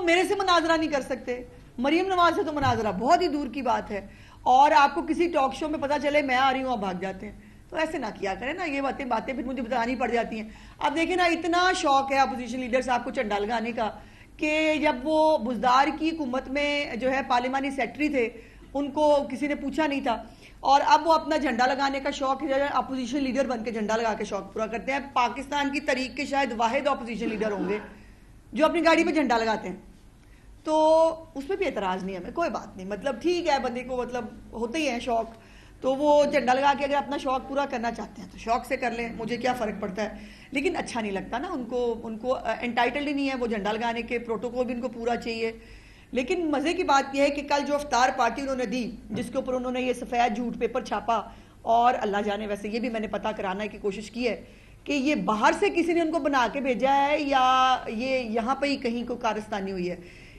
میرے سے مناظرہ نہیں کر سکتے، مریم نواز سے تو مناظرہ بہت ہی دور کی بات ہے، اور آپ کو کسی ٹاک شو میں پتا چلے میں آ رہی ہوں آپ بھاگ جاتے ہیں، تو ایسے نہ کیا کریں نا، یہ باتیں پھر مجھے بتانی پڑ جاتی ہیں۔ اب دیکھیں نا، اتنا شوق ہے اپوزیشن لیڈر صاحب کو جھنڈا لگانے کا کہ جب وہ بزدار کی حکومت میں جو ہے پارلیمانی سیکرٹری تھے، ان کو کسی نے پوچھا نہیں تھا، اور اب وہ اپنا جھنڈا لگانے کا شوق ہے، اپوزیشن لیڈر بن کے جھنڈا لگا کے شوق پورا کرتے ہیں۔ پاکستان کی تاریخ کے شاید واحد اپوزیشن لیڈر ہوں گے جو اپنی گاڑی پہ جھنڈا لگاتے ہیں، تو اس پہ بھی اعتراض نہیں ہے، ہمیں کوئی بات نہیں، مطلب ٹھیک ہے، بندے کو مطلب ہوتے ہی ہیں شوق، تو وہ جھنڈا لگا کے اگر اپنا شوق پورا کرنا چاہتے ہیں تو شوق سے کر لیں، مجھے کیا فرق پڑتا ہے، لیکن اچھا نہیں لگتا نا، ان کو انٹائٹلڈ ہی نہیں ہے، وہ جھنڈا لگانے کے پروٹوکول بھی ان کو پورا چاہیے۔ لیکن مزے کی بات یہ ہے کہ کل جو افطار پارٹی انہوں نے دی، جس کے اوپر انہوں نے یہ سفید جھوٹ پیپر چھاپا، اور اللہ جانے، ویسے یہ بھی میں نے پتہ کرانا کی کوشش کی ہے کہ یہ باہر سے کسی نے ان کو بنا کے بھیجا ہے یا یہ یہاں پہ ہی کہیں کو کارستانی ہوئی ہے،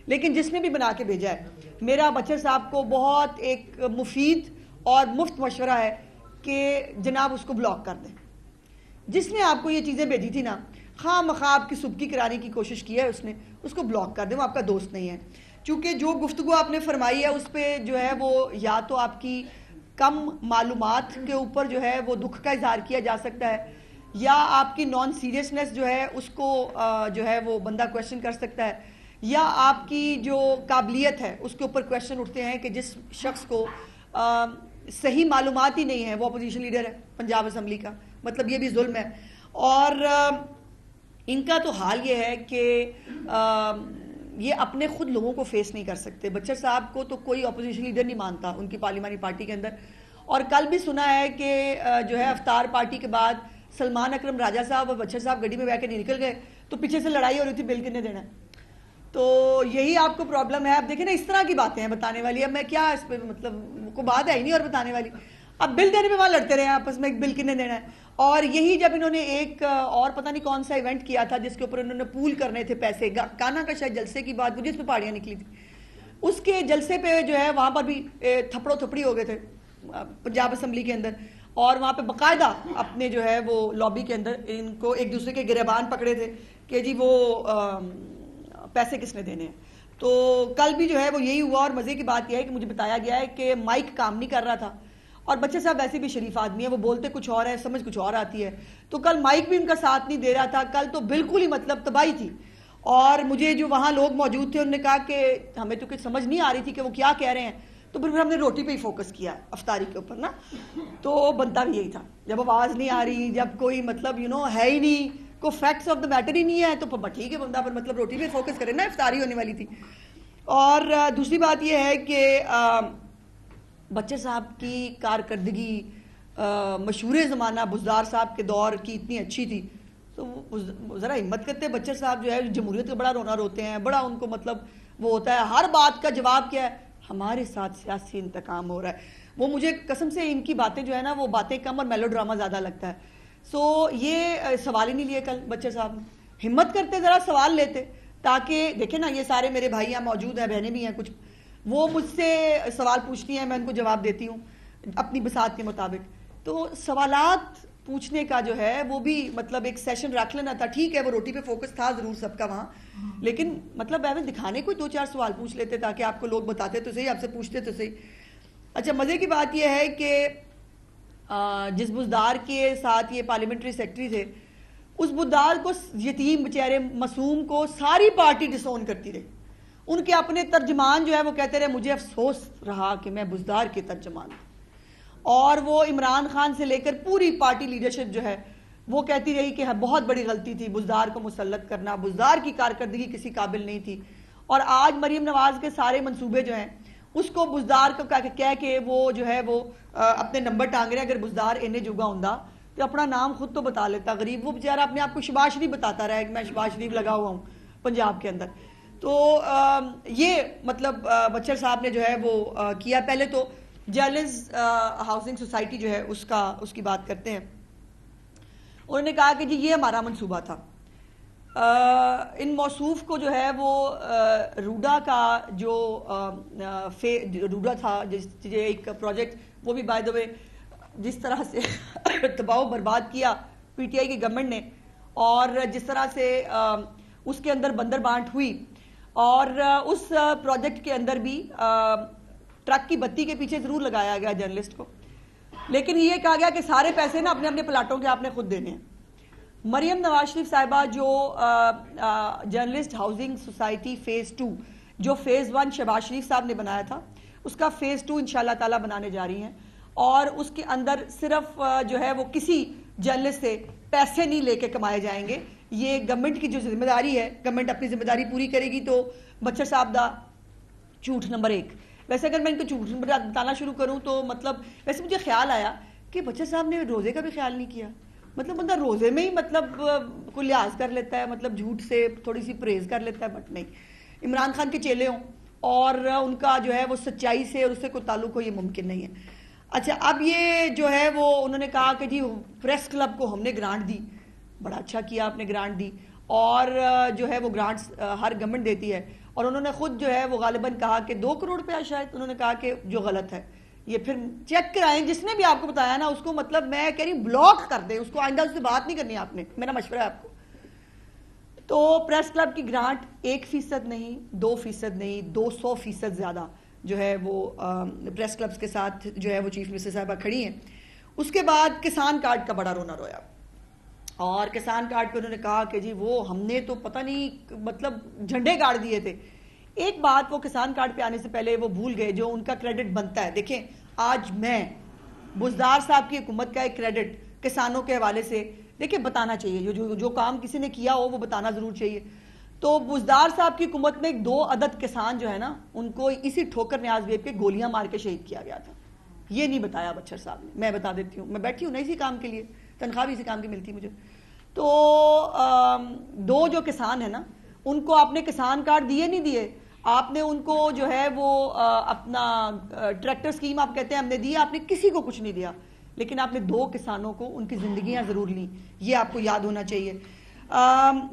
لیکن جس نے بھی بنا کے بھیجا ہے، میرا بچر صاحب کو بہت ایک مفید اور مفت مشورہ ہے کہ جناب اس کو بلاک کر دیں۔ جس نے آپ کو یہ چیزیں بھیجی تھی نا، خواہ مخواہ آپ کی سبکی کرانے کی کوشش کی ہے اس کو بلاک کر دیں، وہ آپ کا دوست نہیں ہے، چونکہ جو گفتگو آپ نے فرمائی ہے اس پہ جو ہے وہ یا تو آپ کی کم معلومات کے اوپر جو ہے وہ دکھ کا اظہار کیا جا سکتا ہے، یا آپ کی نان سیریسنس جو ہے اس کو جو ہے وہ بندہ کویشچن کر سکتا ہے، یا آپ کی جو قابلیت ہے اس کے اوپر کویشچن اٹھتے ہیں کہ جس شخص کو صحیح معلومات ہی نہیں ہے وہ اپوزیشن لیڈر ہے پنجاب اسمبلی کا، مطلب یہ بھی ظلم ہے۔ اور ان کا تو حال یہ ہے کہ یہ اپنے خود لوگوں کو فیس نہیں کر سکتے۔ بچر صاحب کو تو کوئی اپوزیشن لیڈر نہیں مانتا ان کی پارلیمانی پارٹی کے اندر، اور کل بھی سنا ہے کہ جو ہے افطار پارٹی کے بعد سلمان اکرم راجہ صاحب اور بچر صاحب گاڑی میں بیٹھ کے نکل گئے تو پیچھے سے لڑائی ہو رہی تھی بل کتنے دینا ہے، تو یہی آپ کو پرابلم ہے۔ اب دیکھیں نا، اس طرح کی باتیں ہیں بتانے والی، اب میں کیا اس پہ مطلب کوئی بات ہے ہی نہیں اور بتانے والی، اب بل دینے پہ وہاں لڑتے رہے ہیں آپس میں، بل کتنے دینا ہے۔ اور یہی جب انہوں نے ایک اور پتہ نہیں کون سا ایونٹ کیا تھا جس کے اوپر انہوں نے پول کرنے تھے پیسے، کانا کا شاید جلسے کی بات، جس پہ پہاڑیاں نکلی تھی، اس کے جلسے پہ جو ہے وہاں پر بھی تھپڑوں تھپڑی ہو گئے تھے پنجاب اسمبلی کے اندر، اور وہاں پہ باقاعدہ اپنے جو ہے وہ لابی کے اندر ان کو ایک دوسرے کے گریبان پکڑے تھے کہ جی وہ پیسے کس نے دینے ہیں۔ تو کل بھی جو ہے وہ یہی ہوا، اور مزے کی بات یہ ہے کہ مجھے بتایا گیا ہے کہ مائک کام نہیں کر رہا تھا، اور بچے صاحب ویسے بھی شریف آدمی ہے، وہ بولتے کچھ اور ہے، سمجھ کچھ اور آتی ہے، تو کل مائک بھی ان کا ساتھ نہیں دے رہا تھا، کل تو بالکل ہی مطلب تباہی تھی۔ اور مجھے جو وہاں لوگ موجود تھے انہوں نے کہا کہ ہمیں تو کچھ سمجھ نہیں آ رہی تھی کہ وہ کیا کہہ رہے ہیں، تو پھر ہم نے روٹی پہ ہی فوکس کیا افطاری کے اوپر نا، تو بنتا بھی یہی تھا، جب آواز نہیں آ رہی، جب کوئی مطلب ہے ہی نہیں، کوئی فیکٹس آف دا میٹر ہی نہیں ہے، تو ٹھیک ہے بندہ پر مطلب روٹی پہ فوکس کرے نا، افطاری ہونے والی تھی۔ اور دوسری بات یہ ہے کہ بچر صاحب کی کارکردگی مشہور زمانہ بزدار صاحب کے دور کی اتنی اچھی تھی، تو وہ ذرا ہمت کرتے بچر صاحب جو ہے جمہوریت کا بڑا رونا روتے ہیں، بڑا ان کو مطلب وہ ہوتا ہے، ہر بات کا جواب کیا ہے، ہمارے ساتھ سیاسی انتقام ہو رہا ہے۔ وہ مجھے قسم سے ان کی باتیں جو ہے نا وہ باتیں کم اور میلو ڈرامہ زیادہ لگتا ہے۔ سو یہ سوال ہی نہیں لیے کل بچر صاحب نے، ہمت کرتے ذرا سوال لیتے، تاکہ دیکھیں نا یہ سارے میرے بھائی یہاں موجود ہیں، بہنیں بھی ہیں کچھ، وہ مجھ سے سوال پوچھتی ہیں، میں ان کو جواب دیتی ہوں اپنی بساط کے مطابق، تو سوالات پوچھنے کا جو ہے وہ بھی مطلب ایک سیشن رکھ لینا تھا۔ ٹھیک ہے وہ روٹی پہ فوکس تھا ضرور سب کا وہاں، لیکن مطلب دکھانے کو 2-4 سوال پوچھ لیتے تاکہ آپ کو لوگ بتاتے تو صحیح، آپ سے پوچھتے تو صحیح۔ اچھا، مزے کی بات یہ ہے کہ جس بزدار کے ساتھ یہ پارلیمنٹری سیکرٹری تھے، اس بزدار کو یتیم بیچارے معصوم کو ساری پارٹی ڈس اون کرتی رہی، ان کے اپنے ترجمان جو ہے وہ کہتے رہے مجھے افسوس رہا کہ میں بزدار کے ترجمان ہوں، اور وہ عمران خان سے لے کر پوری پارٹی لیڈرشپ جو ہے وہ کہتی رہی کہ بہت بڑی غلطی تھی بزدار کو مسلط کرنا، بزدار کی کارکردگی کسی قابل نہیں تھی، اور آج مریم نواز کے سارے منصوبے جو ہیں اس کو بزدار کو کہہ کے وہ جو ہے وہ اپنے نمبر ٹانگ رہے ہیں۔ اگر بزدار انہیں جگہ ہوں تو اپنا نام خود تو بتا لیتا، غریب وہ بیچارہ اپنے آپ کو شباز شریف بتاتا رہا ہے کہ میں شباز شریف لگا ہوا ہوں پنجاب کے اندر۔ تو یہ مطلب بچر صاحب نے جو ہے وہ کیا۔ پہلے تو جیلز ہاؤسنگ سوسائٹی جو ہے اس کی بات کرتے ہیں، انہوں نے کہا کہ جی یہ ہمارا منصوبہ تھا، ان موصوف کو جو ہے وہ روڈا کا جو روڈا تھا ایک پروجیکٹ، وہ بھی بائی دا وے جس طرح سے تباہ و برباد کیا پی ٹی آئی کی گورنمنٹ نے، اور جس طرح سے اس کے اندر بندر بانٹ ہوئی، اور اس پروجیکٹ کے اندر بھی ٹرک کی بتی کے پیچھے ضرور لگایا گیا جرنلسٹ کو، لیکن یہ کہا گیا کہ سارے پیسے نا اپنے اپنے پلاٹوں کے آپ نے خود دینے ہیں۔ مریم نواز شریف صاحبہ جو جرنلسٹ ہاؤسنگ سوسائٹی فیز 2 جو فیز 1 شہباز شریف صاحب نے بنایا تھا، اس کا فیز 2 انشاءاللہ تعالیٰ بنانے جا رہی ہیں، اور اس کے اندر صرف جو ہے وہ کسی جرنلسٹ سے پیسے نہیں لے کے کمائے جائیں گے۔ یہ گورنمنٹ کی جو ذمہ داری ہے، گورنمنٹ اپنی ذمہ داری پوری کرے گی تو بچر صاحب دا جھوٹ نمبر 1۔ ویسے اگر میں ان کو جھوٹ بتانا شروع کروں تو مطلب ویسے مجھے خیال آیا کہ بچر صاحب نے روزے کا بھی خیال نہیں کیا۔ مطلب بندہ روزے میں ہی مطلب کوئی لحاظ کر لیتا ہے، مطلب جھوٹ سے تھوڑی سی پرہیز کر لیتا ہے، بٹ نہیں، عمران خان کے چیلے ہوں اور ان کا جو ہے وہ سچائی سے اور اس سے کوئی تعلق ہو، یہ ممکن نہیں ہے۔ اچھا، اب یہ جو ہے وہ انہوں نے کہا کہ جی پریس کلب کو ہم نے گرانٹ دی، بڑا اچھا کیا آپ نے گرانٹ دی، اور جو ہے وہ گرانٹس ہر گورنمنٹ دیتی ہے، اور انہوں نے خود جو ہے وہ غالباً کہا کہ 2 کروڑ روپیہ شاید انہوں نے کہا کہ جو غلط ہے یہ پھر چیک کرائیں، جس نے بھی آپ کو بتایا نا اس کو مطلب میں کہہ رہی بلاک کر دیں، اس کو آئندہ اس سے بات نہیں کرنی آپ نے، میرا مشورہ ہے آپ کو۔ تو پریس کلب کی گرانٹ 1% نہیں، 2% نہیں، 200% زیادہ جو ہے وہ پریس کلبز کے ساتھ جو ہے وہ چیف منسٹر صاحبہ کھڑی ہیں۔ اس کے بعد کسان کارڈ کا بڑا رونا رویا، اور کسان کارڈ پہ انہوں نے کہا کہ جی وہ ہم نے تو پتہ نہیں مطلب جھنڈے گاڑ دیے تھے۔ ایک بات وہ کسان کارڈ پہ آنے سے پہلے وہ بھول گئے جو ان کا کریڈٹ بنتا ہے۔ دیکھیں آج میں بزدار صاحب کی حکومت کا ایک کریڈٹ کسانوں کے حوالے سے دیکھیں بتانا چاہیے، جو کام کسی نے کیا ہو وہ بتانا ضرور چاہیے۔ تو بزدار صاحب کی حکومت میں 2 عدد کسان جو ہے نا ان کو اسی ٹھوکر نیاز ویب کے گولیاں مار کے شہید کیا گیا تھا، یہ نہیں بتایا بچر صاحب نے۔ میں بتا دیتی ہوں، میں بیٹھی ہوں نا اسی کام کے لیے، تنخواہ بھی اسی کام کی ملتی مجھے۔ تو 2 جو کسان ہیں نا ان کو آپ نے کسان کارڈ دیے نہیں دیے، آپ نے ان کو جو ہے وہ اپنا ٹریکٹر سکیم آپ کہتے ہیں ہم نے دیا، آپ نے کسی کو کچھ نہیں دیا، لیکن آپ نے 2 کسانوں کو ان کی زندگیاں ضرور لیں، یہ آپ کو یاد ہونا چاہیے۔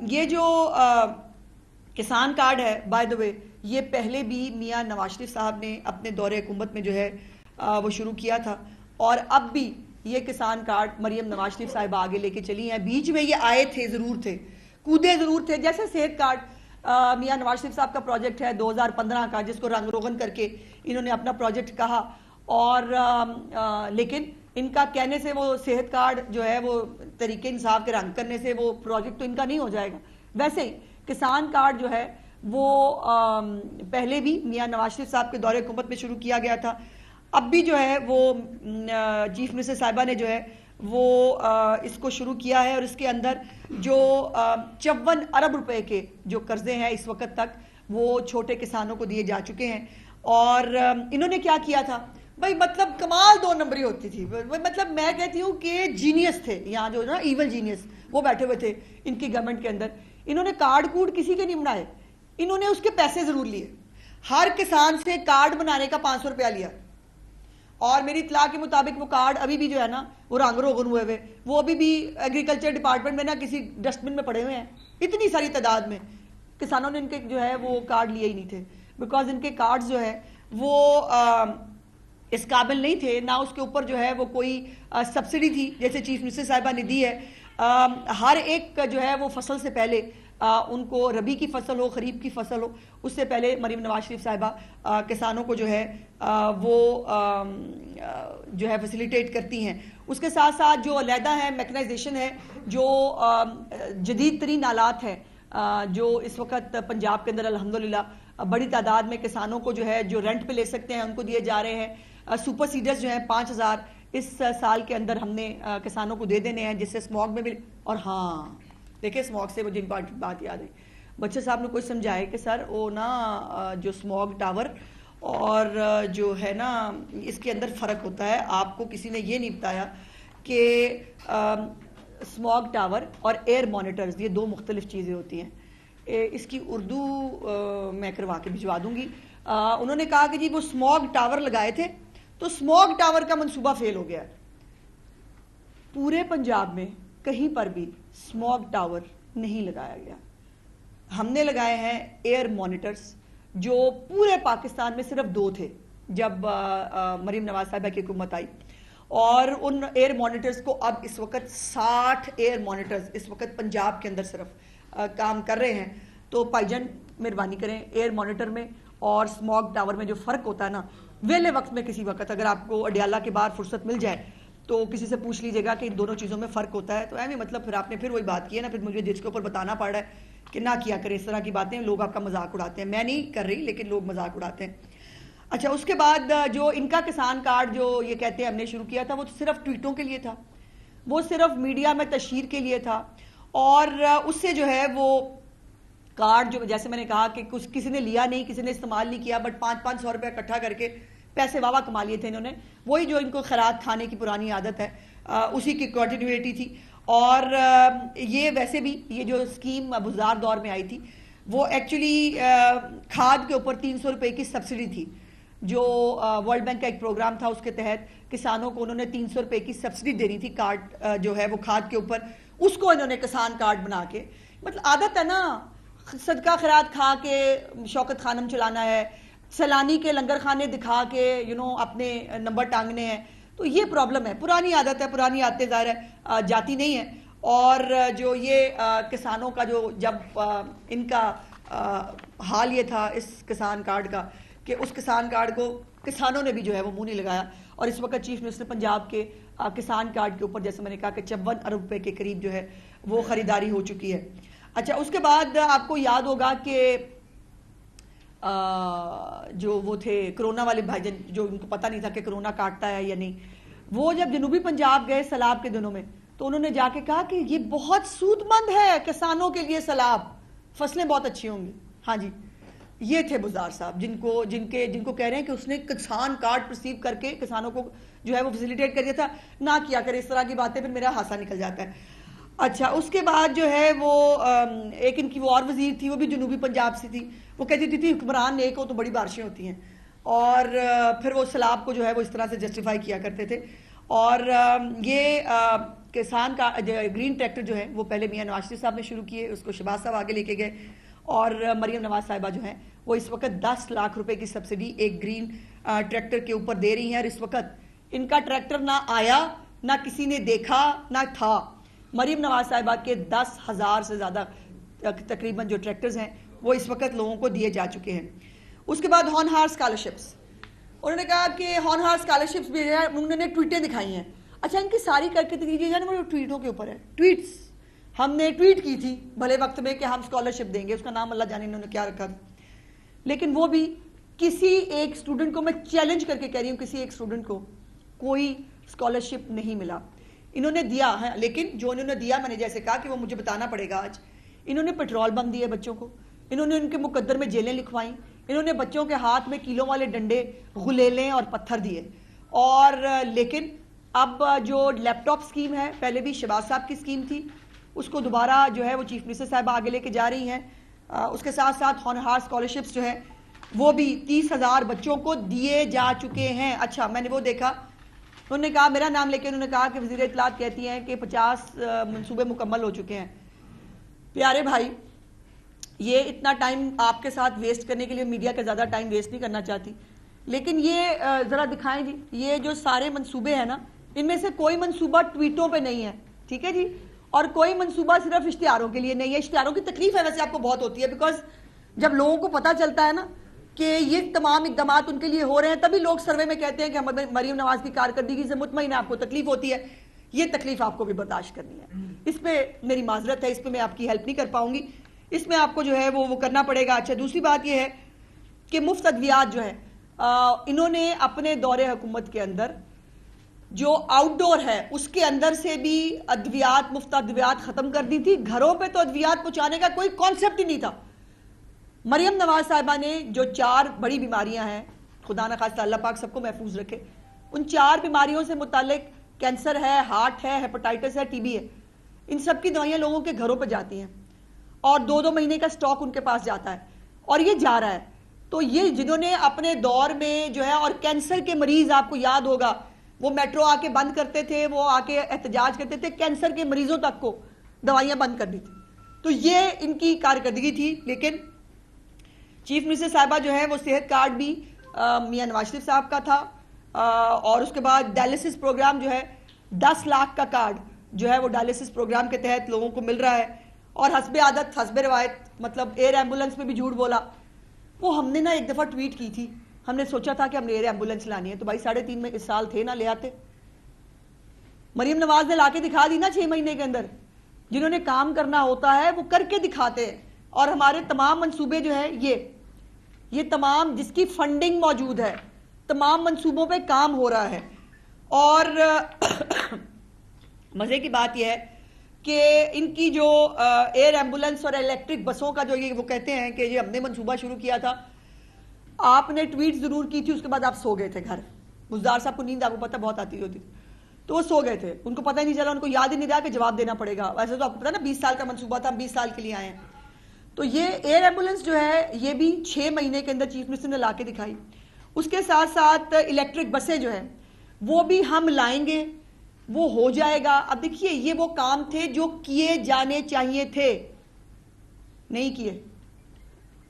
یہ جو کسان کارڈ ہے بائی دا وے، یہ پہلے بھی میاں نواز شریف صاحب نے اپنے دور حکومت میں جو ہے وہ شروع کیا تھا، اور اب بھی یہ کسان کارڈ مریم نواز شریف صاحب آگے لے کے چلی ہیں۔ بیچ میں یہ آئے تھے، ضرور تھے، کودے ضرور تھے، جیسے صحت کارڈ میاں نواز شریف صاحب کا پروجیکٹ ہے 2015 کا، جس کو رنگ روغن کر کے انہوں نے اپنا پروجیکٹ کہا، اور لیکن ان کا کہنے سے وہ صحت کارڈ جو ہے وہ طریقے انصاف کے رنگ کرنے سے وہ پروجیکٹ تو ان کا نہیں ہو جائے گا۔ ویسے ہی کسان کارڈ جو ہے وہ پہلے بھی میاں نواز شریف صاحب کے دور حکومت میں شروع کیا گیا تھا، اب بھی جو ہے وہ چیف منسٹر صاحبہ نے جو ہے وہ اس کو شروع کیا ہے، اور اس کے اندر جو 54 ارب روپے کے جو قرضے ہیں اس وقت تک وہ چھوٹے کسانوں کو دیے جا چکے ہیں۔ اور انہوں نے کیا کیا تھا بھائی، مطلب کمال 2 نمبری ہوتی تھی، مطلب میں کہتی ہوں کہ جینیس تھے یہاں جو نا ایول جینیس وہ بیٹھے ہوئے تھے ان کی گورنمنٹ کے اندر۔ انہوں نے کارڈ کوڈ کسی کے نہیں بنائے، انہوں نے اس کے پیسے ضرور لیے، ہر کسان سے کارڈ بنانے کا 500 روپیہ لیا، اور میری اطلاع کے مطابق وہ کارڈ ابھی بھی جو ہے نا وہ رنگ روغن ہوئے ہوئے، وہ ابھی بھی ایگریکلچر ڈپارٹمنٹ میں نا کسی ڈسٹ بن میں پڑے ہوئے ہیں، اتنی ساری تعداد میں۔ کسانوں نے ان کے جو ہے وہ کارڈ لیے ہی نہیں تھے، بیکاز ان کے کارڈ جو ہے وہ اس قابل نہیں تھے، نہ اس کے اوپر جو ہے وہ کوئی سبسڈی تھی جیسے چیف منسٹر صاحبہ نے دی ہے۔ ہر ایک جو ہے وہ فصل سے پہلے ان کو ربی کی فصل ہو، خریف کی فصل ہو، اس سے پہلے مریم نواز شریف صاحبہ کسانوں کو جو ہے وہ جو ہے فیسیلیٹیٹ کرتی ہیں۔ اس کے ساتھ ساتھ جو علیحدہ ہے میکنائزیشن ہے، جو جدید ترین آلات ہیں جو اس وقت پنجاب کے اندر الحمدللہ بڑی تعداد میں کسانوں کو جو ہے جو رینٹ پہ لے سکتے ہیں ان کو دیے جا رہے ہیں۔ سپر سیڈرز جو ہیں 5000 اس سال کے اندر ہم نے کسانوں کو دے دینے ہیں، جس سے اسموگ میں بھی۔ اور ہاں دیکھیں اسموگ سے مجھے بات یاد ہے، بچے صاحب نے کوئی سمجھائے کہ سر وہ نا جو اسموگ ٹاور اور جو ہے نا اس کے اندر فرق ہوتا ہے، آپ کو کسی نے یہ نہیں بتایا کہ اسموگ ٹاور اور ایئر مانیٹرز یہ 2 مختلف چیزیں ہوتی ہیں۔ اس کی اردو میں کروا کے بھجوا دوں گی۔ انہوں نے کہا کہ جی وہ اسموگ ٹاور لگائے تھے تو اسموگ ٹاور کا منصوبہ فیل ہو گیا۔ پورے پنجاب میں کہیں پر بھی اسموگ ٹاور نہیں لگایا گیا، ہم نے لگائے ہیں ایئر مانیٹرز، جو پورے پاکستان میں صرف 2 تھے جب مریم نواز صاحبہ کی حکومت آئی، اور ان ایئر مانیٹرز کو اب اس وقت 60 ایئر مانیٹرز اس وقت پنجاب کے اندر صرف کام کر رہے ہیں۔ تو بھائی جان مہربانی کریں ایئر مانیٹر میں اور اسموگ ٹاور میں جو فرق ہوتا ہے نا، ویلے وقت میں کسی وقت اگر آپ کو اڈیالہ کے بعد فرصت مل جائے تو کسی سے پوچھ لیجیے گا کہ ان دونوں چیزوں میں فرق ہوتا ہے. تو ایویں مطلب پھر آپ نے پھر وہی بات کی ہے نا، پھر مجھے جس کے اوپر بتانا پڑ رہا ہے کہ نہ کیا کرے اس طرح کی باتیں. لوگ آپ کا مذاق اڑاتے ہیں، میں نہیں کر رہی لیکن لوگ مذاق اڑاتے ہیں. اچھا اس کے بعد جو ان کا کسان کارڈ جو یہ کہتے ہیں ہم نے شروع کیا تھا، وہ صرف ٹویٹوں کے لیے تھا، وہ صرف میڈیا میں تشہیر کے لیے تھا. اور اس سے جو ہے وہ کارڈ جو جیسے میں نے کہا کہ کچھ کسی نے لیا نہیں، کسی نے استعمال نہیں کیا، بٹ 500 روپے اکٹھا کر کے پیسے واوا کما لیے تھے انہوں نے. وہی جو ان کو خیرات کھانے کی پرانی عادت ہے اسی کی کنٹینیوٹی تھی. اور یہ ویسے بھی یہ جو اسکیم ابوذر دور میں آئی تھی وہ ایکچولی کھاد کے اوپر 300 روپے کی سبسڈی تھی، جو ورلڈ بینک کا ایک پروگرام تھا. اس کے تحت کسانوں کو انہوں نے 300 روپے کی سبسڈی دینی تھی کارڈ جو ہے وہ کھاد کے اوپر. اس کو انہوں نے کسان کارڈ بنا کے، مطلب عادت ہے نا صدقہ خیرات کھا کے شوکت خانم چلانا ہے، سیلانی کے لنگر خانے دکھا کے اپنے نمبر ٹانگنے ہیں. تو یہ پرابلم ہے، پرانی عادت ہے، پرانی عادتیں ظاہر ہے جاتی نہیں ہیں. اور جو یہ کسانوں کا جو جب ان کا حال یہ تھا اس کسان کارڈ کا کہ اس کسان کارڈ کو کسانوں نے بھی جو ہے وہ منہ نہیں لگایا. اور اس وقت چیف منسٹر پنجاب کے کسان کارڈ کے اوپر جیسے میں نے کہا کہ 54 ارب روپے کے قریب جو ہے وہ خریداری ہو چکی ہے. اچھا اس کے بعد آپ کو یاد ہوگا کہ جو وہ تھے کرونا والے بھائی جان، جو ان کو پتہ نہیں تھا کہ کرونا کاٹتا ہے یا نہیں، وہ جب جنوبی پنجاب گئے سیلاب کے دنوں میں تو انہوں نے جا کے کہا کہ یہ بہت سود مند ہے کسانوں کے لیے سیلاب، فصلیں بہت اچھی ہوں گی. ہاں جی، یہ تھے بزدار صاحب جن کو کہہ رہے ہیں کہ اس نے کسان کارڈ پرسیو کر کے کسانوں کو جو ہے وہ فیسیلیٹیٹ کر دیا تھا. نہ کیا کرے اس طرح کی باتیں، پھر میرا ہانسا نکل جاتا ہے. اچھا اس کے بعد جو ہے وہ ایک ان کی وہ اور وزیر تھی، وہ بھی جنوبی پنجاب سے تھی. وہ کہتی تھی حکمران نیک ہو تو بڑی بارشیں ہوتی ہیں، اور پھر وہ سیلاب کو جو ہے وہ اس طرح سے جسٹیفائی کیا کرتے تھے. اور یہ کسان کا گرین ٹریکٹر جو ہے وہ پہلے میاں نواز شریف صاحب نے شروع کیے، اس کو شہباز صاحب آگے لے کے گئے. اور مریم نواز صاحبہ جو ہیں وہ اس وقت 10 لاکھ روپے کی سبسڈی ایک گرین ٹریکٹر کے اوپر دے رہی ہیں. اور اس وقت ان کا ٹریکٹر نہ آیا، نہ کسی نے دیکھا، نہ تھا. مریم نواز صاحبہ کے 10,000 سے زیادہ تقریباً جو ٹریکٹرز ہیں وہ اس وقت لوگوں کو دیے جا چکے ہیں. اس کے بعد ہونہار اسکالرشپس، انہوں نے کہا کہ ہونہار اسکالرشپس بھی ہیں، انہوں نے ٹویٹیں دکھائی ہیں. اچھا ان کی ساری کر کے دیجیے گا نا، وہ ٹویٹوں کے اوپر ہے. ٹویٹس ہم نے ٹویٹ کی تھی بھلے وقت میں کہ ہم اسکالرشپ دیں گے، اس کا نام اللہ جانے انہوں نے کیا رکھا تھا، لیکن وہ بھی کسی ایک اسٹوڈنٹ کو، میں چیلنج کر کے کہہ رہی ہوں، کسی ایک اسٹوڈنٹ کو کوئی اسکالرشپ نہیں ملا. انہوں نے دیا ہے لیکن جو انہوں نے دیا میں نے جیسے کہا کہ وہ مجھے بتانا پڑے گا آج. انہوں نے پیٹرول بم دیے بچوں کو، انہوں نے ان کے مقدر میں جیلیں لکھوائیں، انہوں نے بچوں کے ہاتھ میں کیلوں والے ڈنڈے، غلیلیں اور پتھر دیے. اور لیکن اب جو لیپ ٹاپ اسکیم ہے، پہلے بھی شہباز صاحب کی اسکیم تھی، اس کو دوبارہ جو ہے وہ چیف منسٹر صاحبہ آگے لے کے جا رہی ہیں. اس کے ساتھ ساتھ ہونہار اسکالرشپس جو ہے وہ بھی 30,000 بچوں کو دیے جا چکے ہیں. اچھا میں نے وہ دیکھا، انہوں نے کہا میرا نام لے کے انہوں نے کہا کہ وزیر اطلاعات کہتی ہیں کہ 50 منصوبے مکمل ہو چکے ہیں. پیارے بھائی، یہ اتنا ٹائم آپ کے ساتھ ویسٹ کرنے کے لیے میڈیا کا زیادہ ٹائم ویسٹ نہیں کرنا چاہتی، لیکن یہ ذرا دکھائیں جی، یہ جو سارے منصوبے ہیں نا، ان میں سے کوئی منصوبہ ٹویٹوں پہ نہیں ہے، ٹھیک ہے جی، اور کوئی منصوبہ صرف اشتہاروں کے لیے نہیں ہے. اشتہاروں کی تکلیف ہے ویسے آپ کو بہت ہوتی ہے، بیکاز جب لوگوں کو پتہ چلتا ہے نا کہ یہ تمام اقدامات ان کے لیے ہو رہے ہیں، تبھی لوگ سروے میں کہتے ہیں کہ مریم نواز کی کارکردگی سے مطمئن ہے. آپ کو تکلیف ہوتی ہے، یہ تکلیف آپ کو بھی برداشت کرنی ہے. اس پہ میری معذرت ہے، اس پہ میں آپ کی ہیلپ نہیں کر پاؤں گی، اس میں آپ کو جو ہے وہ کرنا پڑے گا. اچھا دوسری بات یہ ہے کہ مفت ادویات جو ہے انہوں نے اپنے دور حکومت کے اندر جو آؤٹ ڈور ہے اس کے اندر سے بھی ادویات، مفت ادویات ختم کر دی تھی. گھروں پہ تو ادویات پہنچانے کا کوئی کانسیپٹ ہی نہیں تھا. مریم نواز صاحبہ نے جو 4 بڑی بیماریاں ہیں، خدا نہ خواستہ اللہ پاک سب کو محفوظ رکھے، ان 4 بیماریوں سے متعلق کینسر ہے، ہارٹ ہے، ہیپاٹائٹس ہے، ٹی بی ہے، ان سب کی دوائیاں لوگوں کے گھروں پہ جاتی ہیں اور 2-2 مہینے کا سٹاک ان کے پاس جاتا ہے اور یہ جا رہا ہے. تو یہ جنہوں نے اپنے دور میں جو ہے، اور کینسر کے مریض آپ کو یاد ہوگا وہ میٹرو آ کے بند کرتے تھے، وہ آ کے احتجاج کرتے تھے، کینسر کے مریضوں تک کو دوائیاں بند کر دی تھی. تو یہ ان کی کارکردگی تھی. لیکن چیف منسٹر صاحبہ جو ہے وہ صحت کارڈ بھی میاں نواز شریف صاحب کا تھا، اور اس کے بعد ڈائلسس پروگرام جو ہے 10 لاکھ کا کارڈ جو ہے وہ ڈائلسس پروگرام کے تحت لوگوں کو مل رہا ہے. اور حسب عادت حسب روایت مطلب ایئر ایمبولنس میں بھی جھوٹ بولا. وہ ہم نے نا ایک دفعہ ٹویٹ کی تھی, ہم نے سوچا تھا کہ ہم نے ایئر ایمبولنس لانی ہے, تو بھائی 3.5 میں اس سال تھے نا, لے آتے. مریم نواز نے لا کے دکھا دی نا 6 مہینے کے اندر. جنہوں نے کام کرنا ہوتا ہے وہ کر کے دکھاتے ہیں. اور ہمارے تمام منصوبے جو ہے یہ تمام جس کی فنڈنگ موجود ہے, تمام منصوبوں پہ کام ہو رہا ہے. اور مزے کی بات یہ ہے کہ ان کی جو ایئر ایمبولنس اور الیکٹرک بسوں کا جو یہ وہ کہتے ہیں کہ یہ ہم نے منصوبہ شروع کیا تھا, آپ نے ٹویٹ ضرور کی تھی, اس کے بعد آپ سو گئے تھے گھر. گلزار صاحب کو نیند آپ کو پتہ بہت آتی ہوتی, تو وہ سو گئے تھے, ان کو پتہ ہی نہیں چلا, ان کو یاد ہی نہیں رہا کہ جواب دینا پڑے گا. ویسے تو آپ کو پتہ نا 20 سال کا منصوبہ تھا, ہم 20 سال کے لیے آئے ہیں. تو یہ ایئر ایمبولنس جو ہے یہ بھی 6 مہینے کے اندر چیف منسٹر نے لا کے دکھائی. اس کے ساتھ ساتھ الیکٹرک بسیں جو ہیں وہ بھی ہم لائیں گے, وہ ہو جائے گا. اب دیکھیے یہ وہ کام تھے جو کیے جانے چاہیے تھے, نہیں کیے.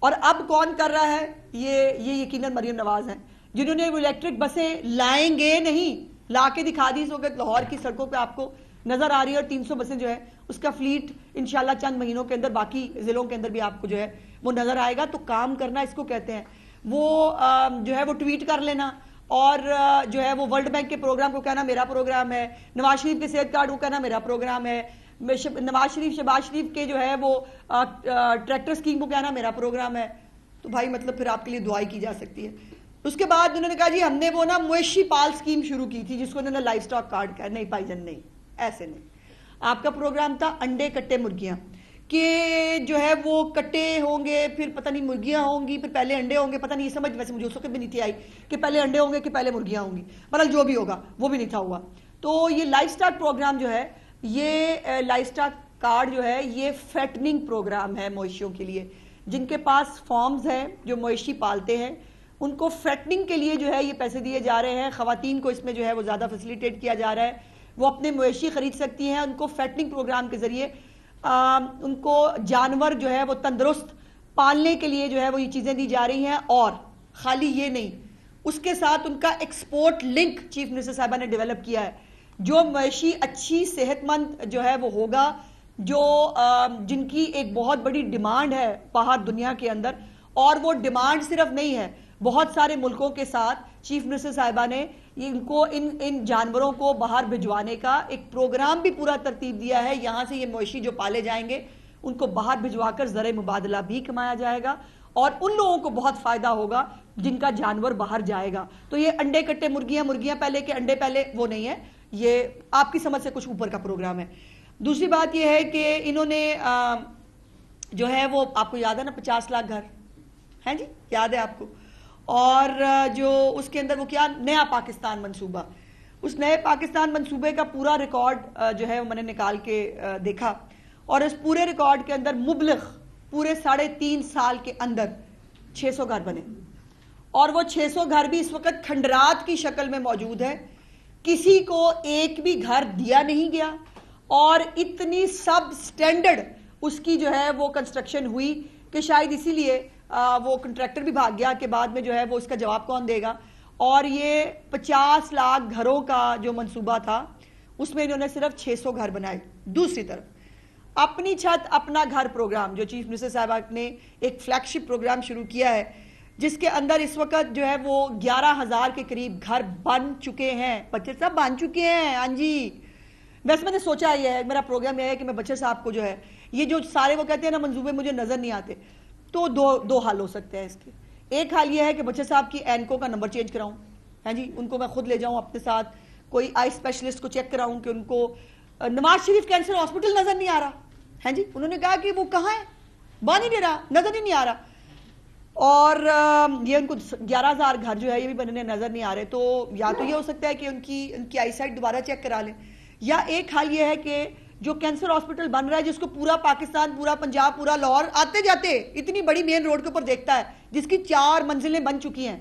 اور اب کون کر رہا ہے, یہ یقیناً مریم نواز ہیں, جنہوں نے وہ الیکٹرک بسیں لائیں گے نہیں, لا کے دکھا دی. اس وقت لاہور کی سڑکوں پہ آپ کو نظر آ رہی ہے, اور 300 بسیں جو ہے اس کا فلیٹ انشاءاللہ چند مہینوں کے اندر باقی ضلعوں کے اندر بھی آپ کو جو ہے وہ نظر آئے گا. تو کام کرنا اس کو کہتے ہیں. وہ جو ہے وہ ٹویٹ کر لینا, اور جو ہے وہ ورلڈ بینک کے پروگرام کو کہنا میرا پروگرام ہے, نواز شریف کے صحت کارڈ کو کہنا میرا پروگرام ہے, نواز شریف شہباز شریف کے جو ہے وہ ٹریکٹر اسکیم کو کہنا میرا پروگرام ہے. تو بھائی مطلب پھر آپ کے لیے دعائی کی جا سکتی ہے. اس کے بعد انہوں نے کہا جی ہم نے وہ نا مویشی پال اسکیم شروع کی تھی جس کو انہوں نے لائف سٹاک کارڈ کہا. نہیں بھائی جان, نہیں, ایسے نہیں. آپ کا پروگرام تھا انڈے کٹے مرغیاں, کہ جو ہے وہ کٹے ہوں گے, پھر پتہ نہیں مرغیاں ہوں گی, پھر پہلے انڈے ہوں گے. پتہ نہیں, یہ سمجھ ویسے مجھے اس وقت بھی نہیں تھی آئی کہ پہلے انڈے ہوں گے کہ پہلے مرغیاں ہوں گی. مطلب جو بھی ہوگا وہ بھی نہیں تھا ہوا. تو یہ لائف سٹاک پروگرام جو ہے, یہ لائف سٹاک کارڈ جو ہے یہ فیٹننگ پروگرام ہے مویشیوں کے لیے. جن کے پاس فارمز ہیں جو مویشی پالتے ہیں ان کو فیٹننگ کے لیے جو ہے یہ پیسے دیے جا رہے ہیں. خواتین کو اس میں جو ہے وہ زیادہ فیسیلیٹیٹ کیا جا رہا ہے, وہ اپنے مویشی خرید سکتی ہیں. ان کو فیٹنگ پروگرام کے ذریعے ان کو جانور جو ہے وہ تندرست پالنے کے لیے جو ہے وہ یہ چیزیں دی جا رہی ہیں. اور خالی یہ نہیں, اس کے ساتھ ان کا ایکسپورٹ لنک چیف منسٹر صاحبہ نے ڈیولپ کیا ہے. جو مویشی اچھی صحت مند جو ہے وہ ہوگا, جو جن کی ایک بہت بڑی ڈیمانڈ ہے باہر دنیا کے اندر, اور وہ ڈیمانڈ صرف نہیں ہے, بہت سارے ملکوں کے ساتھ چیف منسٹر صاحبہ نے ان کو ان جانوروں کو باہر بھجوانے کا ایک پروگرام بھی پورا ترتیب دیا ہے. یہاں سے یہ مویشی جو پالے جائیں گے ان کو باہر بھجوا کر زرعی مبادلہ بھی کمایا جائے گا, اور ان لوگوں کو بہت فائدہ ہوگا جن کا جانور باہر جائے گا. تو یہ انڈے کٹے مرغیاں پہلے کہ انڈے پہلے, وہ نہیں ہے, یہ آپ کی سمجھ سے کچھ اوپر کا پروگرام ہے. دوسری بات یہ ہے کہ انہوں نے جو ہے وہ آپ کو یاد ہے نا 50 لاکھ گھر ہیں جی, یاد ہے آپ کو. اور جو اس کے اندر وہ کیا نیا پاکستان منصوبہ, اس نئے پاکستان منصوبے کا پورا ریکارڈ جو ہے وہ میں نے نکال کے دیکھا, اور اس پورے ریکارڈ کے اندر مبلغ پورے 3.5 سال کے اندر 600 گھر بنے. اور وہ 600 گھر بھی اس وقت کھنڈرات کی شکل میں موجود ہے, کسی کو ایک بھی گھر دیا نہیں گیا. اور اتنی سب سٹینڈرڈ اس کی جو ہے وہ کنسٹرکشن ہوئی کہ شاید اسی لیے وہ کنٹریکٹر بھی بھاگ گیا کہ بعد میں جو ہے وہ اس کا جواب کون دے گا. اور یہ 50 لاکھ گھروں کا جو منصوبہ تھا اس میں انہوں نے صرف 600 گھر بنائے. دوسری طرف اپنی چھت اپنا گھر پروگرام جو چیف منسٹر صاحبہ نے ایک فلیگ شپ پروگرام شروع کیا ہے, جس کے اندر اس وقت جو ہے وہ 11,000 کے قریب گھر بن چکے ہیں. بچے صاحب بن چکے ہیں, ہاں جی. ویسے میں نے سوچا یہ ہے, میرا پروگرام یہ ہے کہ میں بچے صاحب کو جو ہے یہ جو سارے وہ کہتے ہیں نا منصوبے مجھے نظر نہیں آتے, تو دو حال ہو سکتے ہیں اس کے. ایک حال یہ ہے کہ بچے صاحب کی اینکو کا نمبر چینج کراؤں, ہاں جی, ان کو میں خود لے جاؤں اپنے ساتھ, کوئی آئی اسپیشلسٹ کو چیک کراؤں کہ ان کو نواز شریف کینسر ہاسپٹل نظر نہیں آ رہا, ہاں جی. انہوں نے کہا کہ وہ کہاں ہے, بان ہی نہیں رہا, نظر ہی نہیں آ رہا. اور یہ ان کو 11,000 گھر جو ہے یہ بھی بننے نظر نہیں آ رہے. تو یا تو یہ ہو سکتا ہے کہ ان کی آئی سائٹ دوبارہ چیک کرا لیں, یا ایک حال یہ ہے کہ جو کینسر ہاسپٹل بن رہا ہے جس کو پورا پاکستان, پورا پنجاب, پورا لاہور آتے جاتے اتنی بڑی مین روڈ کے اوپر دیکھتا ہے, جس کی 4 منزلیں بن چکی ہیں,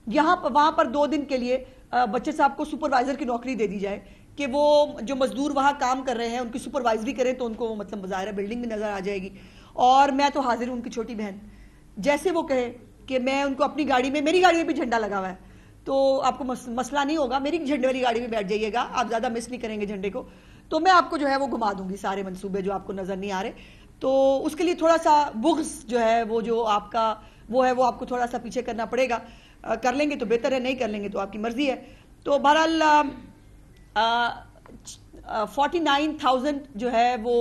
یہاں وہاں پر 2 دن کے لیے بچے صاحب کو سپروائزر کی نوکری دے دی جائے کہ وہ جو مزدور وہاں کام کر رہے ہیں ان کی سپروائزری کریں, تو ان کو مطلب مظاہرہ بلڈنگ بھی نظر آ جائے گی. اور میں تو حاضر ہوں ان کی چھوٹی بہن, جیسے وہ کہے کہ میں ان کو اپنی گاڑی میں, میری گاڑی میں بھی جھنڈا لگا ہوا ہے تو آپ کو مسئلہ نہیں ہوگا, میری جھنڈے والی گاڑی میں بیٹھ جائیے گا, آپ زیادہ مس نہیں کریں گے جھنڈے کو, تو میں آپ کو جو ہے وہ گھما دوں گی سارے منصوبے جو آپ کو نظر نہیں آ رہے. تو اس کے لیے تھوڑا سا بغض جو ہے وہ جو آپ کا وہ ہے وہ آپ کو تھوڑا سا پیچھے کرنا پڑے گا. کر لیں گے تو بہتر ہے, نہیں کر لیں گے تو آپ کی مرضی ہے. تو بہرحال 49,000 جو ہے وہ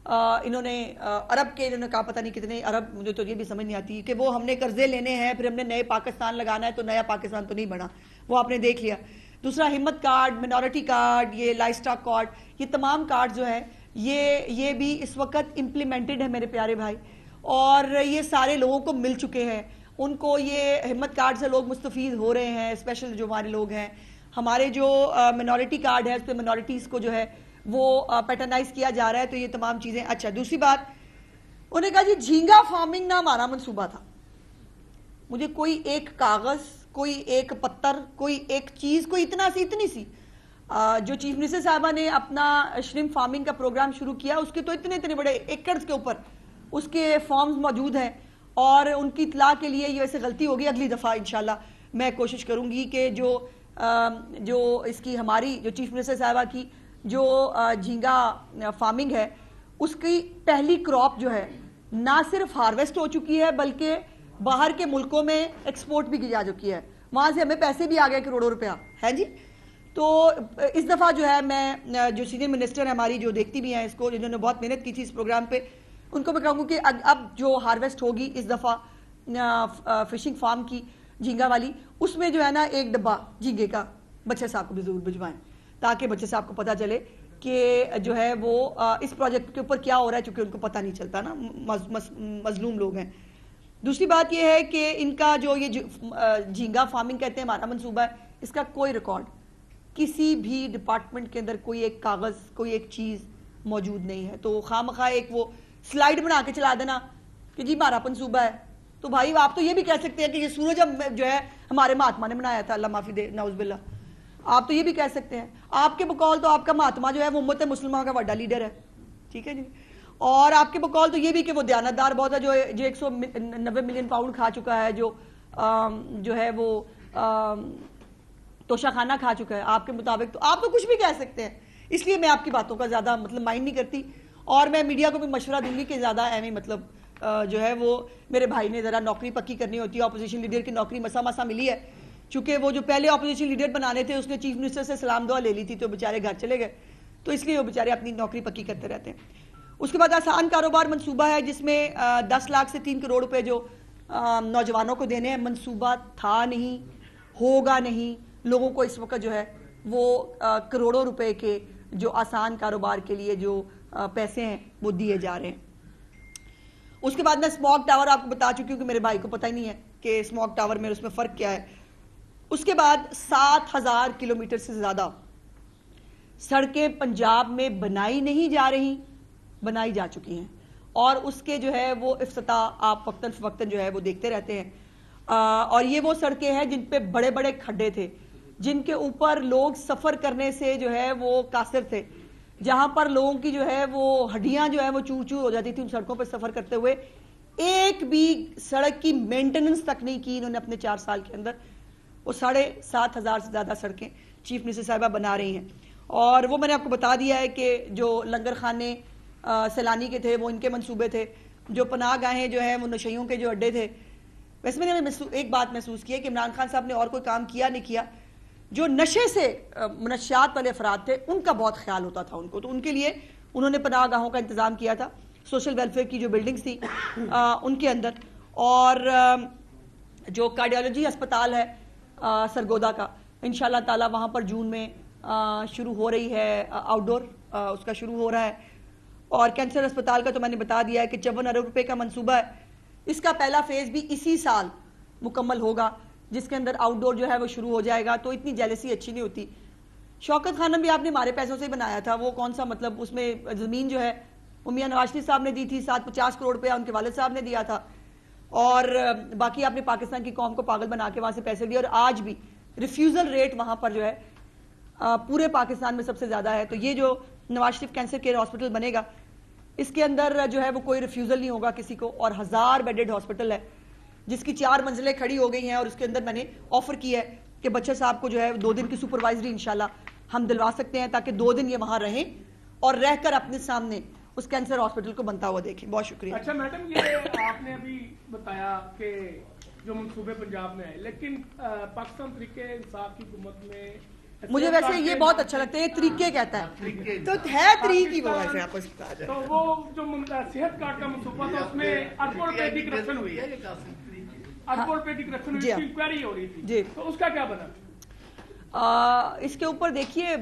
انہوں نے عرب کے, انہوں نے کہا پتہ نہیں کتنے عرب, مجھے تو یہ بھی سمجھ نہیں آتی کہ وہ ہم نے قرضے لینے ہیں پھر ہم نے نئے پاکستان لگانا ہے, تو نیا پاکستان تو نہیں بنا, وہ آپ نے دیکھ لیا. دوسرا ہمت کارڈ, منورٹی کارڈ, یہ لائف سٹاک کارڈ, یہ تمام کارڈ جو ہیں یہ بھی اس وقت امپلیمنٹڈ ہے میرے پیارے بھائی, اور یہ سارے لوگوں کو مل چکے ہیں. ان کو یہ ہمت کارڈ سے لوگ مستفید ہو رہے ہیں, اسپیشل جو ہمارے لوگ ہیں. ہمارے جو منورٹی کارڈ ہے اس پہ منورٹیز کو جو ہے وہ پیٹرنائز کیا جا رہا ہے, تو یہ تمام چیزیں. اچھا, دوسری بات, انہوں نے کہا جی جھینگا فارمنگ نہ ہمارا منصوبہ تھا. مجھے کوئی ایک کاغذ, کوئی ایک پتھر, کوئی ایک چیز, کوئی اتنی سی جو چیف منسٹر صاحبہ نے اپنا شرمپ فارمنگ کا پروگرام شروع کیا, اس کے تو اتنے بڑے ایکڑز کے اوپر اس کے فارمز موجود ہیں. اور ان کی اطلاع کے لیے یہ ویسے غلطی ہوگی, اگلی دفعہ انشاءاللہ میں کوشش کروں گی کہ جو اس کی ہماری جو چیف منسٹر صاحبہ کی جو جھینگا فارمنگ ہے اس کی پہلی کراپ جو ہے نہ صرف ہارویسٹ ہو چکی ہے بلکہ باہر کے ملکوں میں ایکسپورٹ بھی کی جا چکی ہے, وہاں سے ہمیں پیسے بھی آ گئے کروڑوں روپیہ ہے جی. تو اس دفعہ جو ہے میں جو سینئر منسٹر ہماری جو دیکھتی بھی ہیں اس کو, جنہوں نے بہت محنت کی تھی اس پروگرام پہ, ان کو میں کہوں گی کہ اب جو ہارویسٹ ہوگی اس دفعہ فشنگ فارم کی جھینگا والی, اس میں جو ہے نا ایک ڈبہ جھینگے کا بچے صاحب کو بھی ضرور بھجوائیں, تاکہ بچے صاحب کو پتہ چلے کہ جو ہے وہ اس پروجیکٹ کے اوپر کیا ہو رہا ہے, چونکہ ان کو پتہ نہیں چلتا نا, مظلوم لوگ ہیں. دوسری بات یہ ہے کہ ان کا جو یہ جھینگا فارمنگ کہتے ہیں ہمارا منصوبہ ہے, اس کا کوئی ریکارڈ کسی بھی ڈپارٹمنٹ کے اندر, کوئی ایک کاغذ, کوئی ایک چیز موجود نہیں ہے. تو خواہ ایک وہ سلائیڈ بنا کے چلا دینا کہ جی ہمارا منصوبہ ہے. تو بھائی آپ تو یہ بھی کہہ سکتے ہیں کہ یہ سورج جو ہے ہمارے مہاتما نے بنایا تھا, اللہ معافی دے, نعوذ باللہ. آپ تو یہ بھی کہہ سکتے ہیں. آپ کے بقول تو آپ کا مہاتما جو ہے وہ امت مسلمہ کا بڑا لیڈر ہے, ٹھیک ہے جی. اور آپ کے بقول تو یہ بھی کہ وہ دیانتدار بہت ہے, جو 190 ملین پاؤنڈ کھا چکا ہے, جو ہے وہ توشہ خانہ کھا چکا ہے. آپ کے مطابق تو آپ تو کچھ بھی کہہ سکتے ہیں, اس لیے میں آپ کی باتوں کا زیادہ مطلب مائنڈ نہیں کرتی. اور میں میڈیا کو بھی مشورہ دوں گی کہ زیادہ ایویں مطلب جو ہے وہ میرے بھائی نے ذرا نوکری پکی کرنی ہوتی ہے. اپوزیشن لیڈر کی نوکری مسا ملی ہے, چونکہ وہ جو پہلے اپوزیشن لیڈر بنانے تھے اس نے چیف منسٹر سے سلام دعا لے لی تھی, تو بیچارے گھر چلے گئے, تو اس لیے وہ بیچارے اپنی نوکری پکی کرتے رہتے ہیں. اس کے بعد آسان کاروبار منصوبہ ہے جس میں 10 لاکھ سے 3 کروڑ روپے جو نوجوانوں کو دینے ہیں. منصوبہ تھا نہیں, ہوگا نہیں, لوگوں کو اس وقت جو ہے وہ کروڑوں روپے کے جو آسان کاروبار کے لیے جو پیسے ہیں وہ دیے جا رہے ہیں. اس کے بعد میں اسموک ٹاور آپ کو بتا چکی ہوں کہ میرے بھائی کو پتہ ہی نہیں ہے کہ اسموک ٹاور میں اس میں فرق کیا ہے. اس کے بعد 7,000 کلومیٹر سے زیادہ سڑکیں پنجاب میں بنائی نہیں جا رہی, بنائی جا چکی ہیں, اور اس کے جو ہے وہ افتتاح آپ وقتاً فوقتاً جو ہے وہ دیکھتے رہتے ہیں. اور یہ وہ سڑکیں ہیں جن پہ بڑے بڑے کھڈے تھے, جن کے اوپر لوگ سفر کرنے سے جو ہے وہ قاصر تھے, جہاں پر لوگوں کی جو ہے وہ ہڈیاں جو ہے وہ چور چور ہو جاتی تھی ان سڑکوں پہ سفر کرتے ہوئے. ایک بھی سڑک کی مینٹیننس تک نہیں کی انہوں نے اپنے 4 سال کے اندر. وہ 7,500 سے زیادہ سڑکیں چیف منسٹر صاحبہ بنا رہی ہیں. اور وہ میں نے آپ کو بتا دیا ہے کہ جو لنگر خانے سیلانی کے تھے وہ ان کے منصوبے تھے, جو پناہ گاہیں جو ہیں وہ نشیوں کے جو اڈے تھے. ویسے میں نے ایک بات محسوس کی ہے کہ عمران خان صاحب نے اور کوئی کام کیا نہیں کیا, جو نشے سے منشیات والے افراد تھے ان کا بہت خیال ہوتا تھا ان کو, تو ان کے لیے انہوں نے پناہ گاہوں کا انتظام کیا تھا, سوشل ویلفیئر کی جو بلڈنگز تھی ان کے اندر. اور جو کارڈیالوجی ہسپتال ہے سرگودا کا, انشاءاللہ تعالی وہاں پر جون میں شروع ہو رہی ہے, آؤٹ ڈور اس کا شروع ہو رہا ہے. اور کینسر ہسپتال کا تو میں نے بتا دیا ہے کہ 54 ارب روپے کا منصوبہ ہے. اس کا پہلا فیز بھی اسی سال مکمل ہوگا, جس کے اندر آؤٹ ڈور جو ہے وہ شروع ہو جائے گا. تو اتنی جیلسی اچھی نہیں ہوتی. شوکت خانم بھی آپ نے ہمارے پیسوں سے بنایا تھا, وہ کون سا مطلب اس میں زمین جو ہے وہ میاں نواز شریف صاحب نے دی تھی, 750 کروڑ روپیہ ان کے والد صاحب نے دیا تھا, اور باقی آپ نے پاکستان کی قوم کو پاگل بنا کے وہاں سے پیسے دیے. اور آج بھی ریفیوزل ریٹ وہاں پر جو ہے پورے پاکستان میں سب سے زیادہ ہے. تو یہ جو Nawaz Sharif cancer care hospital بنے گا اس کے اندر جو ہے وہ کوئی ریفیوزل نہیں ہوگا کسی کو, اور 1000 بیڈڈ ہاسپٹل ہے جس کی 4 منزلیں کھڑی ہو گئی ہیں. اور اس کے اندر میں نے آفر کی ہے کہ بچے صاحب کو جو ہے 2 دن کی سپروائزری انشاءاللہ ہم دلوا سکتے ہیں, تاکہ 2 دن یہ وہاں رہیں اور رہ کر اپنے سامنے اس کینسر ہاسپٹل کو بنتا ہوا دیکھیں. بہت شکریہ. اچھا میڈم، یہ آپ نے ابھی بتایا کہ جو منصوبے پنجاب میں ہے، لیکن پاکستان تحریک انصاف کی حکومت میں مجھے ویسے یہ بہت اچھا لگتا ہے، یہ طریقے کہتا ہے تو ہے طریق ہی وہ ویسے آپ کو بتا جائے. تو وہ جو صحت کارڈ کا منصوبہ تھا اس میں اربوں روپے کی کرپشن ہوئی ہے، اربوں روپے کی کرپشن ہوئی، انکوائری ہو رہی تھی، تو اس کا کیا بنا؟ اس کے اوپر دیکھیے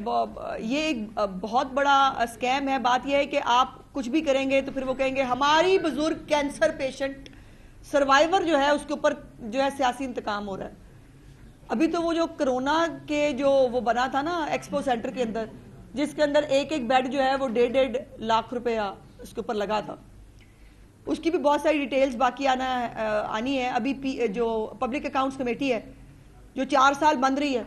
یہ ایک بہت بڑا اسکیم ہے. بات یہ ہے کہ آپ کچھ بھی کریں گے تو پھر وہ کہیں گے ہماری بزرگ کینسر پیشنٹ سروائیور جو ہے اس کے اوپر جو ہے سیاسی انتقام ہو رہا ہے. ابھی تو وہ جو کرونا کے جو وہ بنا تھا نا ایکسپو سینٹر کے اندر، جس کے اندر ایک بیڈ جو ہے وہ 1.5 لاکھ روپیہ اس کے اوپر لگا تھا، اس کی بھی بہت ساری ڈیٹیلز باقی آنی ہے. ابھی جو پبلک اکاؤنٹس کمیٹی ہے جو 4 سال بند رہی ہے،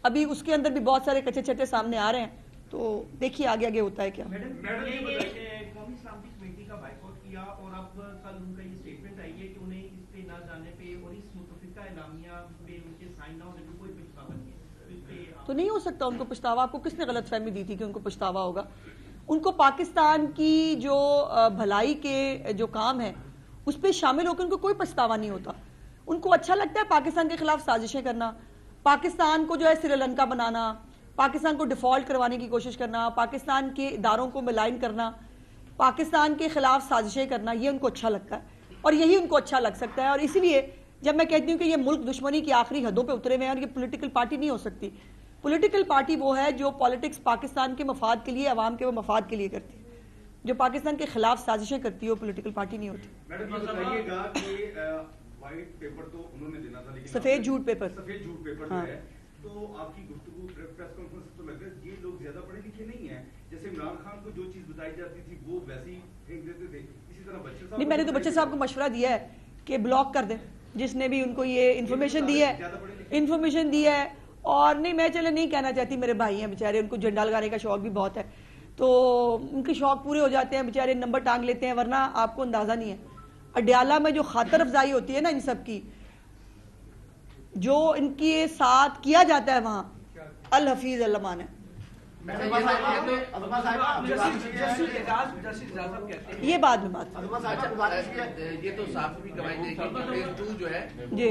ابھی اس کے اندر بھی بہت سارے کچے چھٹے سامنے آ رہے ہیں. تو دیکھیے آگے آگے ہوتا ہے کیا. قومی اسلامتی کمیٹی کا بائیکاٹ کیا اور اب کل ان کا یہ اسٹیٹمنٹ آئی ہے کہ انہیں اس پہ نہ جانے پہ اور اس متفقہ اعلامیہ پہ ان کے سائن نہ ہونے پہ کوئی پچھتاوا نہیں ہے. تو نہیں ہو سکتا ان کو پچھتاوا. آپ کو کس نے غلط فہمی دی تھی کہ ان کو پچھتاوا ہوگا؟ ان کو پاکستان کی جو بھلائی کے جو کام ہے اس پہ شامل ہو کے ان کو کوئی پچھتاوا نہیں ہوتا. ان کو اچھا لگتا ہے پاکستان کے خلاف سازشیں کرنا، پاکستان کو جو ہے سری لنکا بنانا، پاکستان کو ڈیفالٹ کروانے کی کوشش کرنا، پاکستان کے اداروں کو ملائن کرنا، پاکستان کے خلاف سازشیں کرنا. یہ ان کو اچھا لگتا ہے اور یہی ان کو اچھا لگ سکتا ہے. اور اسی لیے جب میں کہتی ہوں کہ یہ ملک دشمنی کی آخری حدوں پہ اترے ہوئے ہیں اور یہ پولیٹیکل پارٹی نہیں ہو سکتی. پولیٹیکل پارٹی وہ ہے جو پالیٹکس پاکستان کے مفاد کے لیے، عوام کے مفاد کے لیے کرتی ہے. جو پاکستان کے خلاف سازشیں کرتی ہے وہ پولیٹیکل پارٹی نہیں ہوتی. میڈم یہ بتائیے گا کہ وائٹ پیپر تو انہوں نے دینا تھا، لیکن سفید جھوٹ پیپر جو ہے تو آپ کی گفتگو پریس کانفرنس تو لگتا ہے یہ لوگ زیادہ پڑھے لکھے نہیں ہیں. جیسے عمران خان کو جو چیز بتائی جاتی تھی وہ ویسی پھینک دیتے تھے، اسی طرح بچے صاحب. نہیں، میں نے تو بچے صاحب کو مشورہ دیا ہے کہ بلاک کر دیں جس نے بھی ان کو یہ انفارمیشن دی ہے. اور نہیں، میں چلے نہیں کہنا چاہتی، میرے بھائی ہیں بیچارے، ان کو جھنڈا لگانے کا شوق بھی بہت ہے، تو ان کے شوق پورے ہو جاتے ہیں بیچارے، نمبر ٹانگ لیتے ہیں. ورنہ آپ کو اندازہ نہیں ہے اڈیالہ میں جو خاطر افزائی ہوتی ہے نا ان سب کی، جو ان کے ساتھ کیا جاتا ہے وہاں، الحفیظ المان ہے. یہ بعد میں بات یہ تو صاحب بھی گواہی دے گی کہ فیز 2 جو ہے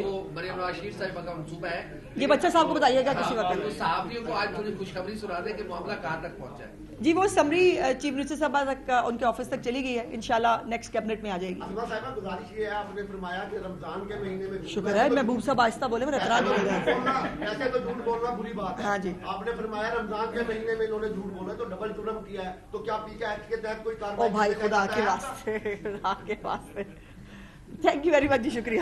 وہ مریم نواز شریف صاحبہ کا منصوبہ ہے. یہ بچہ صاحب کو بتائیے گا کسی وقت. صحافیوں کو آج تھوڑی خوشخبری سنا دیں کہ معاملہ کہاں تک پہنچا ہے. جی وہ سمری چیف منسٹر صاحبہ تک ان کے آفس تک چلی گئی ہے، انشاءاللہ نیکسٹ کیبنٹ میں آ جائے گی. گزارش یہ ہے، آپ نے فرمایا کہ رمضان کے مہینے میں شکر ہے محبوب صاحب آہستہ بولے، میرا اعتراض ہو گیا. ایسے تو جھوٹ بولنا بری بات ہے. ہاں جی، آپ نے فرمایا رمضان کے مہینے میں انہوں نے جھوٹ بولا تو ڈبل جرم کیا ہے، تو کیا پی کے ایکٹ کے تحت کوئی کارروائی؟ او بھائی خدا کے واسطے، خدا کے واسطے. تھینک یو ویری مچ جی، شکریہ.